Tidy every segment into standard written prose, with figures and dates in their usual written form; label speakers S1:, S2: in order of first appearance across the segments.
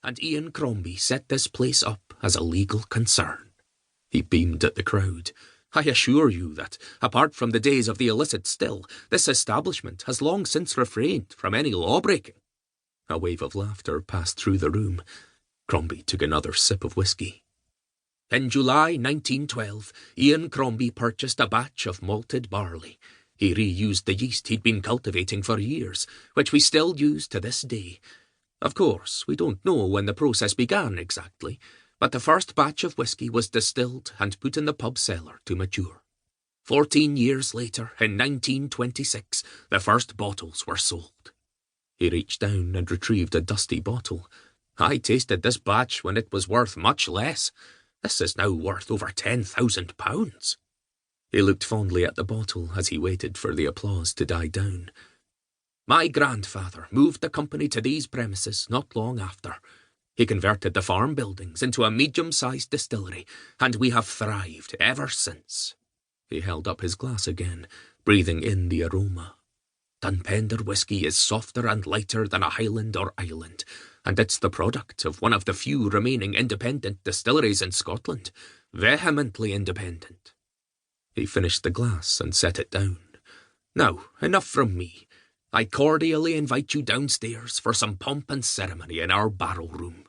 S1: and Ian Crombie set this place up as a legal concern." He beamed at the crowd. "I assure you that, apart from the days of the illicit still, this establishment has long since refrained from any law-breaking." A wave of laughter passed through the room. Crombie took another sip of whisky. "In July 1912, Ian Crombie purchased a batch of malted barley. He reused the yeast he'd been cultivating for years, which we still use to this day. Of course, we don't know when the process began exactly, but the first batch of whisky was distilled and put in the pub cellar to mature. 14 years later, in 1926, the first bottles were sold." He reached down and retrieved a dusty bottle. "I tasted this batch when it was worth much less. This is now worth over £10,000. He looked fondly at the bottle as he waited for the applause to die down. "My grandfather moved the company to these premises not long after. He converted the farm buildings into a medium-sized distillery, and we have thrived ever since." He held up his glass again, breathing in the aroma. "Dunpender whisky is softer and lighter than a Highland or Island, and it's the product of one of the few remaining independent distilleries in Scotland. Vehemently independent." He finished the glass and set it down. "Now, enough from me. I cordially invite you downstairs for some pomp and ceremony in our barrel room."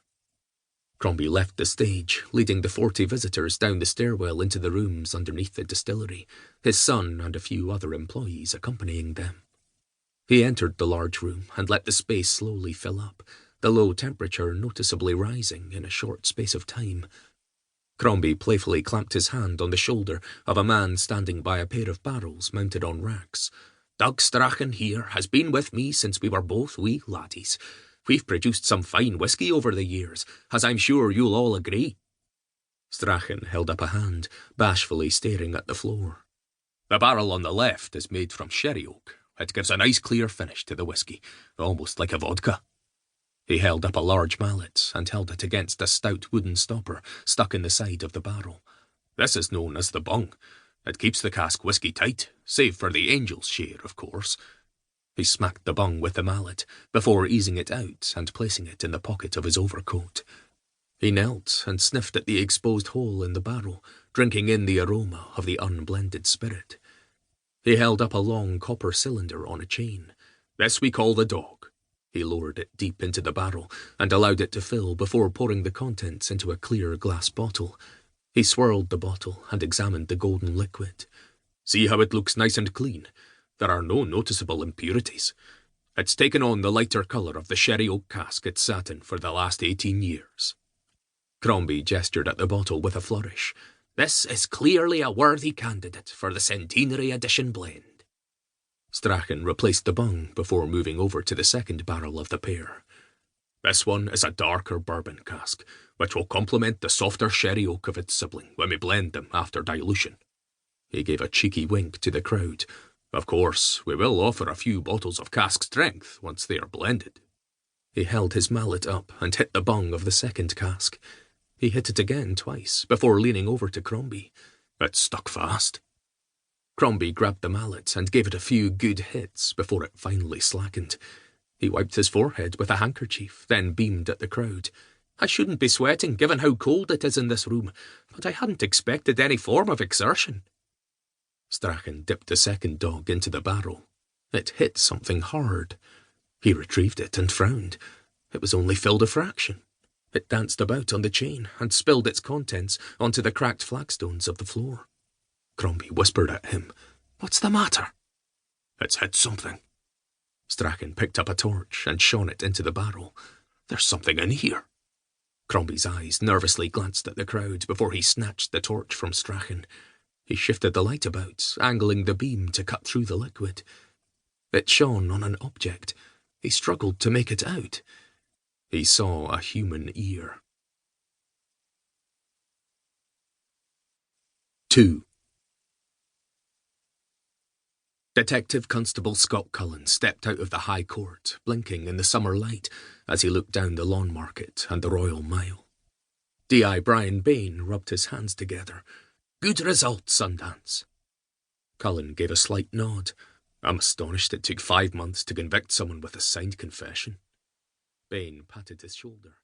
S1: Crombie left the stage, leading the 40 visitors down the stairwell into the rooms underneath the distillery, his son and a few other employees accompanying them. He entered the large room and let the space slowly fill up, the low temperature noticeably rising in a short space of time. Crombie playfully clamped his hand on the shoulder of a man standing by a pair of barrels mounted on racks. "Doug Strachan here has been with me since we were both wee laddies. We've produced some fine whisky over the years, as I'm sure you'll all agree." Strachan held up a hand, bashfully staring at the floor. "The barrel on the left is made from sherry oak. It gives a nice clear finish to the whisky, almost like a vodka." He held up a large mallet and held it against a stout wooden stopper stuck in the side of the barrel. "This is known as the bung. It keeps the cask whisky tight, save for the angel's share, of course." He smacked the bung with the mallet, before easing it out and placing it in the pocket of his overcoat. He knelt and sniffed at the exposed hole in the barrel, drinking in the aroma of the unblended spirit. He held up a long copper cylinder on a chain. "This we call the dog." He lowered it deep into the barrel and allowed it to fill before pouring the contents into a clear glass bottle. He swirled the bottle and examined the golden liquid. "See how it looks nice and clean? There are no noticeable impurities. It's taken on the lighter colour of the sherry oak cask it sat in for the last 18 years. Crombie gestured at the bottle with a flourish. "This is clearly a worthy candidate for the centenary edition blend." Strachan replaced the bung before moving over to the second barrel of the pair. "This one is a darker bourbon cask, which will complement the softer sherry oak of its sibling when we blend them after dilution." He gave a cheeky wink to the crowd. "Of course, we will offer a few bottles of cask strength once they are blended." He held his mallet up and hit the bung of the second cask. He hit it again twice before leaning over to Crombie. "It stuck fast." Crombie grabbed the mallet and gave it a few good hits before it finally slackened. He wiped his forehead with a handkerchief, then beamed at the crowd. "I shouldn't be sweating given how cold it is in this room, but I hadn't expected any form of exertion." Strachan dipped the second dog into the barrel. It hit something hard. He retrieved it and frowned. It was only filled a fraction. It danced about on the chain and spilled its contents onto the cracked flagstones of the floor. Crombie whispered at him. "What's the matter?" "It's hit something." Strachan picked up a torch and shone it into the barrel. "There's something in here." Crombie's eyes nervously glanced at the crowd before he snatched the torch from Strachan. He shifted the light about, angling the beam to cut through the liquid. It shone on an object. He struggled to make it out. He saw a human ear. 2. Detective Constable Scott Cullen stepped out of the High Court, blinking in the summer light as he looked down the Lawn Market and the Royal Mile. D.I. Brian Bain rubbed his hands together. "Good result, Sundance." Cullen gave a slight nod. "I'm astonished it took 5 months to convict someone with a signed confession." Bain patted his shoulder.